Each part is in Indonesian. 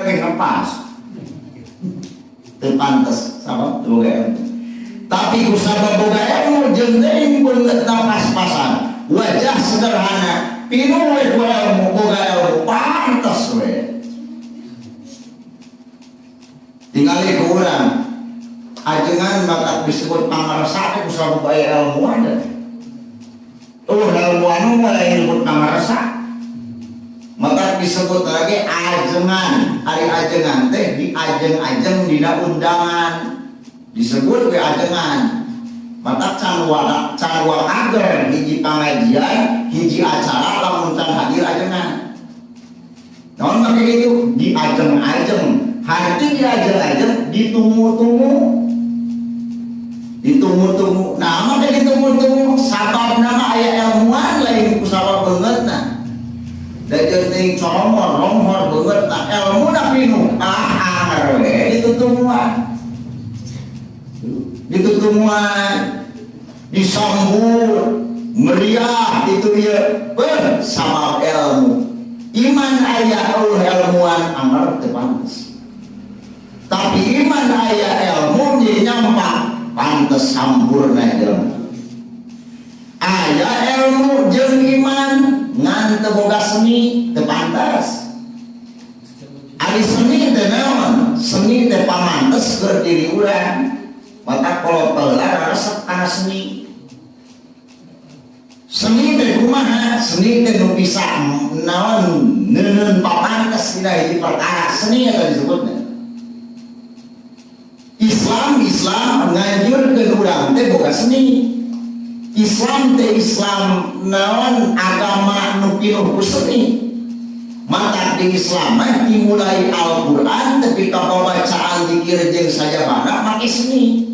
yang ngepas. Tepantes sama boga ilmu. Tapi kusabab boga ilmu jeung teuing beungeutna pas-pasan. Wajah sederhana, pinuh we ku ilmu, boga ilmu pantes we. Tingali ku urang ajengan maka disebut pamarasa kusabab aya ilmuan. Ilmuan mulai disebut pamarasa. Maka disebut lagi ajengan. Ari ajengan teh di ajeng-ajeng dina undangan disebut we ajengan. Maka can ager hiji pangajian hiji acara lamun can hadir ajengan. Naon make kitu di ajeng-ajeng hati di ajeng-ajeng ditunggu-tunggu. Nah maka ditunggu-tunggu sabab nama aya ilmuan lain kusabab beungeutna. Dajen ting colomor longhor beungeut na ilmu na pinuh anger we ditutumuan disambur meriah itu ya sabab ilmu iman aya ilmuan anger teu pantes tapi iman aya ilmu nyampak pantes samburna ilmu aya ilmu jeung iman ngan teu boga seni teu pantes. Ari seni teh naon? Seni teh pamantes keur diri urang. Mata kalau telar resep kana seni. Seni teh kumaha? Seni teh nu bisa naon neuneun papantes dina hiji perkara. Seni eta disebutna. Islam nganjurkeun urang teh boga seni. Islam teh Islam naon agama nu pinuh ku seni. Maka di Islam dimulai Al-Qur'an tapi pembacaan zikir jeung sajabana make seni.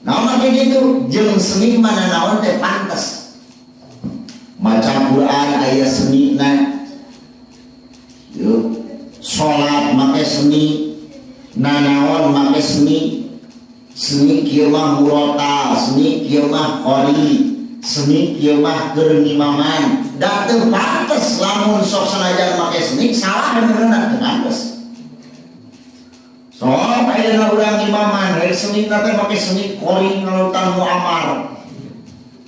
Nah make gitu jeung seni mana naon teh pantes. Maca Quran aya senina. Yuk, salat make seni, nanaon make seni. Seni kieu mah murotal, seni kieu mah qori, seni kieu mah keur ngimaman. Da teu pantes lamun sok sanajan make seni salah beneran teu pantes. Sok ayeuna urang imaman, rek seni teh make seni qori ngalutan muamar.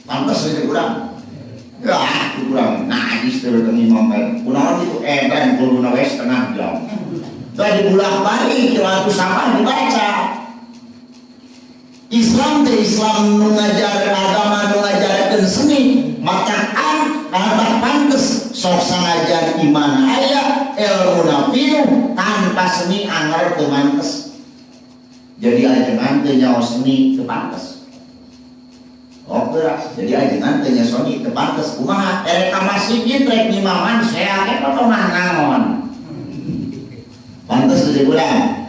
Pantes we urang. Ya, urang najis teu teu imaman. Kunaon itu edan kuluna we setengah jam. Da dibulak-balik waktu sampah dibaca. Islam teh Islam nu ngajar agama nu ngajarkeun seni maka tak pantes sok sanajan iman aya ilmu pinuh tanpa seni anger teu mantes. Jadi ajengan teh nyaho seni teu pantes. Jadi ajengan teh nyaho seni teu pantes. Kumaha erek ka masjid rek ngimaman sea ke potongan naon. Pantes teh urang.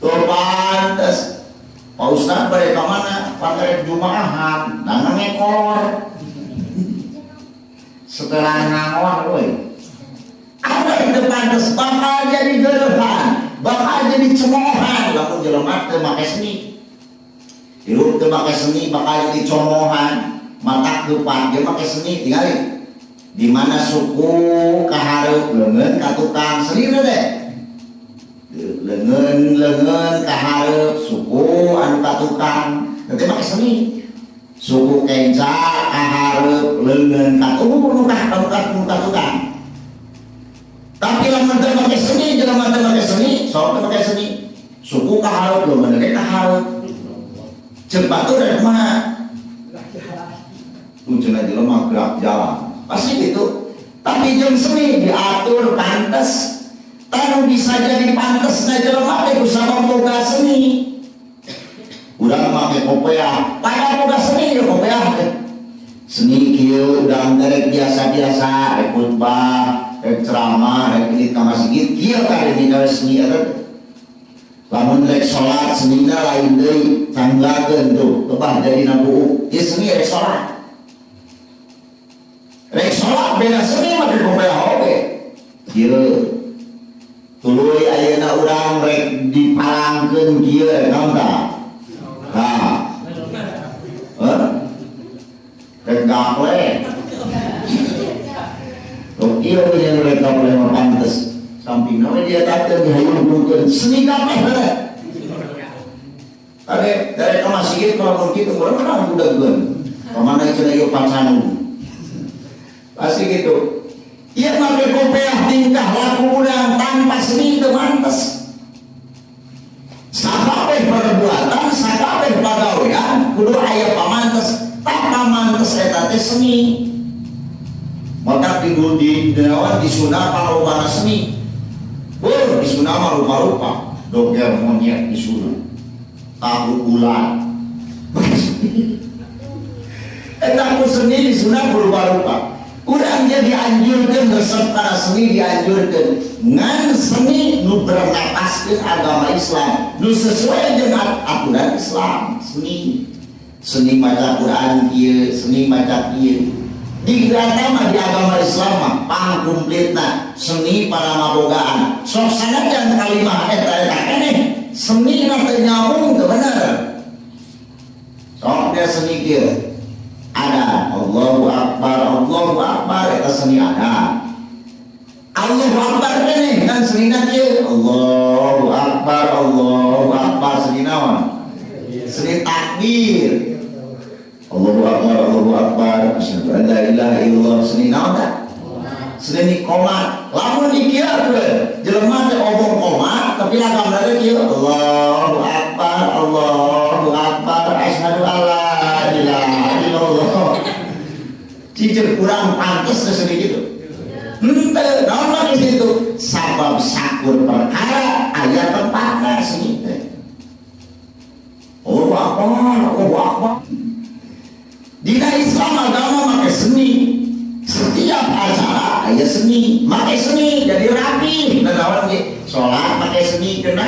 Teu pantes. Pak Ustaz balik ke mana? Pakai Jumaahan, nah ngekor. Setelah ngawar, woi. Apa yang pantes bakal jadi gerehan, bakal jadi cemoohan. Lalu jelema teu make seni. Hirup teu make seni bakal jadi cemoohan. Mata depan dia make seni tinggalin. Di mana suku kahareup leungeun ka tukang seni deh. Lengan kahareup suku anu ka tukang teh make seni suku kenca kahareup leungeun ka tukang tapi lamun teu make seni jelema teu make seni sok teu make seni suku kahareup leungeun teh kahareup ceuk batur dari mana ujungna jelema gerak jalan pasti gitu tapi jeung seni diatur pantes. Tanu bisa jadi pantes na jelema teh kusabab boga seni. Urang make kopiah, pada boga seni ya kopiah teh. Seni kieu urang rek biasa-biasa, rek khutbah, rek ceramah, rek ini ka masjid, kieu kali dina seni eta. Lamun rek salat senina lain deui, canggakeun tuh, tebah jadi nabu. Ieu seni rek salat. Rek salat beda seni mah kopiah oge. Kieu tuluy ayeuna urang rek dipalangkeun kieu naon tah? Tah. Rek gaple. Kieu yang rek gaple mah pantes. samping nama dia datang dihayung-hayungkan seni kabeh bener. Dari kamar sikit kalau begitu orang udah gun. Kemana itu lagi pacaran? Pasti gitu. Ia pakai kopiah tingkah laku orang tanpa seni itu mantas. Sakabeh perbuatan, sakabeh pagawean, kudu aya pamantes, tak pamantes eta teh seni. Maka di disunah parubana seni. Disunah mah rupa-rupa, doger monyet disunah. Tahu ular. Eta ku seni disunah rupa-rupa. Urang dia dianjurkan resep para seni dianjurkan ngan seni nu bernapaskeun agama Islam nu sesuai dengan aturan Islam. Seni maca Quran kieu, seni maca kieu. Di agama Islam mah pangkumplitna seni para mabogaan. Sok sanajan kalimah eta keneh seni na teu nyambung teu bener. Sok dia seni kieu ada Allahu Akbar eta seni ada. Allahu Akbar keneh kan seni na kieu Allahu Akbar seni naon? Seni takbir. Allahu Akbar asyhadu an la ilaha illallah seni naon ta? Seni qomat. Lamun dikieukeun jelema teh obong qomat tapi lagamna teh kieu Allahu Akbar asyhadu an la ilaha illallah. Cicir kurang pantas sesini gitu. Henteu naon lagi situ? Sabab sakur perkara aya tempatna sini teh. Allahu Akbar. Dina Islam agama make seni. Setiap acara aya seni, make seni jadi rapi. Nanaon ge? Salat make seni kena.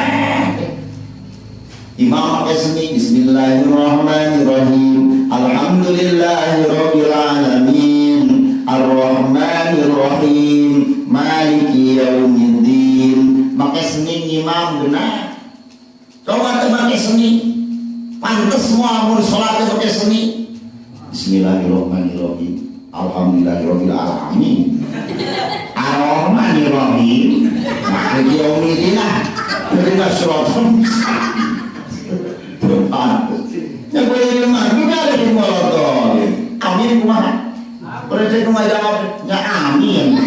Imam make seni bismillahirrahmanirrahim. Alhamdulillahirabbil alamin. Arrahmanirrahim. Maliki yaumiddin. Make seni imam genah. Coba teu make seni. Pantes semua mun salat make seni. Bismillahirrahmanirrahim. Alhamdulillahirabbil alamin. Arrahmanirrahim. Maliki yaumiddin. Terima suratan. Yang boleh lemah juga ada di molotov. Amin kumaha? Berarti kumaha jawabnya amin.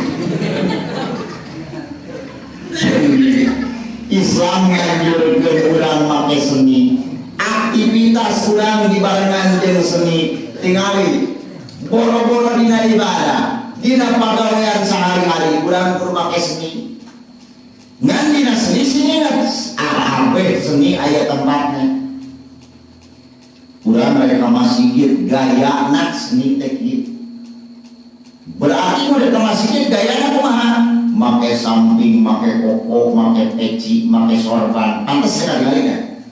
Islam nganjurkeun urang make seni. Aktivitas urang dibarengan jeung seni. Tingali boro-boro dina ibadah, dina pagawean sehari-hari urang kudu make seni. Ngan dina seni arabe seni aya tempatna. Urang rek ka masjid gayana seni teh kieu. Berarti mun rek ka masjid gayana kumaha? Make samping, make koko, make peci, make sorban. Pantes sekali kan?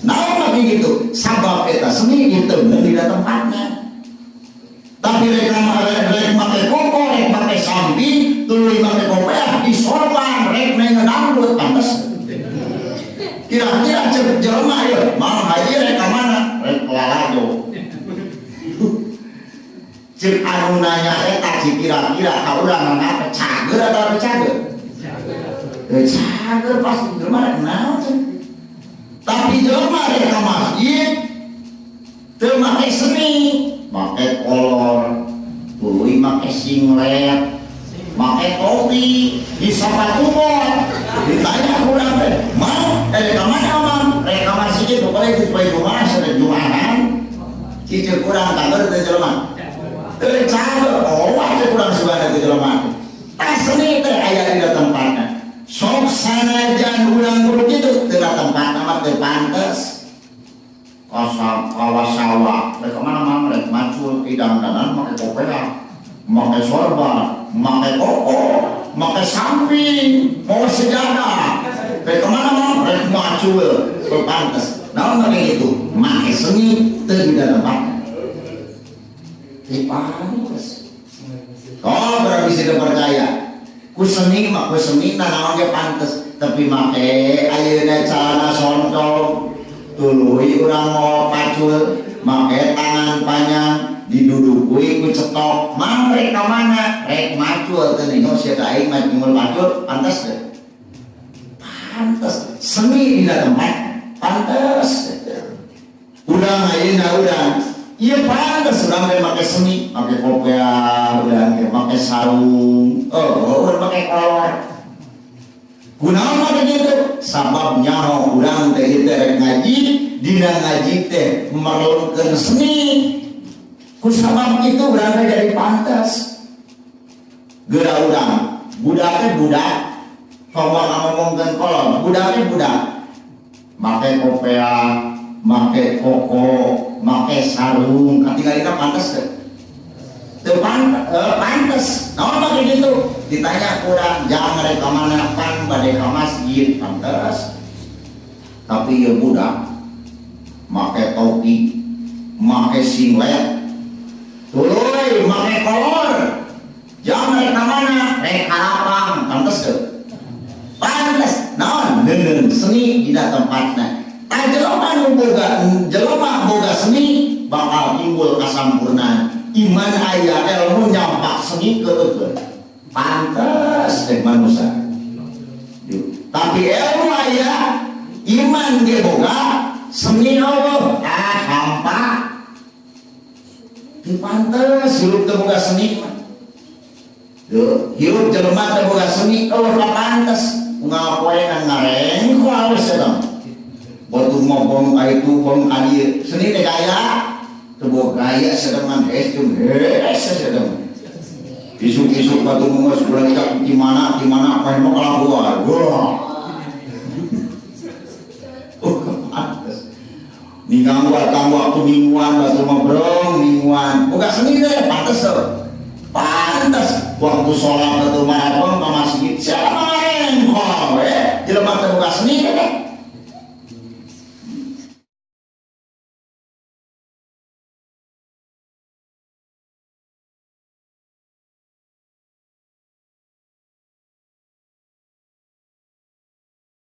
Naon lagi gitu? Sabab eta seni itu di tempatnya. Tapi rek make koko, rek make samping, tuluy make kopiah, di sorban, rek main dangdut pantes. Kira-kira jelema ya, mau haji rek ka mana? Rek lalajo. Cek anu nanya eta kira-kira ka urang ngapa cager atau cager? Cager pasti jelema rek naon cek. Tapi jelema rek ka masjid teu make seni, make kolor, tuluy make singlet, make topi, di sepatu bot. Ditanya urang teh, "Mang, rek ka mana, Mang?" Rek ka masjid pokoknya itu poe Jumat sore Jumatan. Cicir kurang kabar teh jelema. Teu cager, cek kurang subana teh jelema. Tas seni teh aya di tempatna. Sok sanajan urang kudu kitu teu tempatna mah teu pantes. Kawasawa, rek mana Mang? Rek macul idang-dangan make kopiah, make sorban, make koko, make samping, mau sejadah. Rek mana Mang? Rek macul teu pantes. Naon make itu? Make seni teu di tempatna. Pantes. Oh, berarti bisa percaya. Ku seni mah ku seni naon ge pantes, tapi make ayeuna calana sontol, tuluy urang mau pacul, make tangan panjang, didudukui ku cetok, Mang rek ka mana? Rek macul teh ningok sia ka aing mah nyumul pacul, pantes teh. seni di tempat pantas. Udah ngayin udah. Iya pantas udah pakai seni, pakai kopiah, udah pakai sarung, udah pakai kolor. Kunaon pakai gitu? Sababnya urang teh ngaji, dina ngaji teh memerlukan seni. Kusabab itu urang jadi pantas. Geura urang, budaknya budak, kalau ngomongkan kolor, budaknya budak, pakai kopiah, pakai koko, pakai sarung, ketinggalan pantas deh. Pantas. Nah, pakai gitu. Ditanya kurang, jangan mereka manakan pada ke masjid, pantas. Tapi ya budak, pakai topi, pakai singlet, tuluy, pakai kolor. Jangan mereka mana, mereka lapang, pantas deh. Pantas. Nah, dengan seni di tempatnya. Jelema boga seni bakal timbul kasampurnaan iman aya ilmu nyampak seni ke pantas deh manusia. Tapi ilmu aya iman dia boga seni Allah hampa di pantas hidup teu boga seni mah. Hidup jelema teu boga seni Allah pantas ngapoe ngareng ku alus sedang. Waktu ngomong itu bom kali seni gaya, coba gaya sedang sedang. Isu-isu batu mungus bulan ikat di mana apa yang mau kalah buat, Mingguan waktu mingguan batu ngobrol mingguan, bukan seni deh, pantas tuh, pantas. Waktu sholat batu malam ke masjid siapa?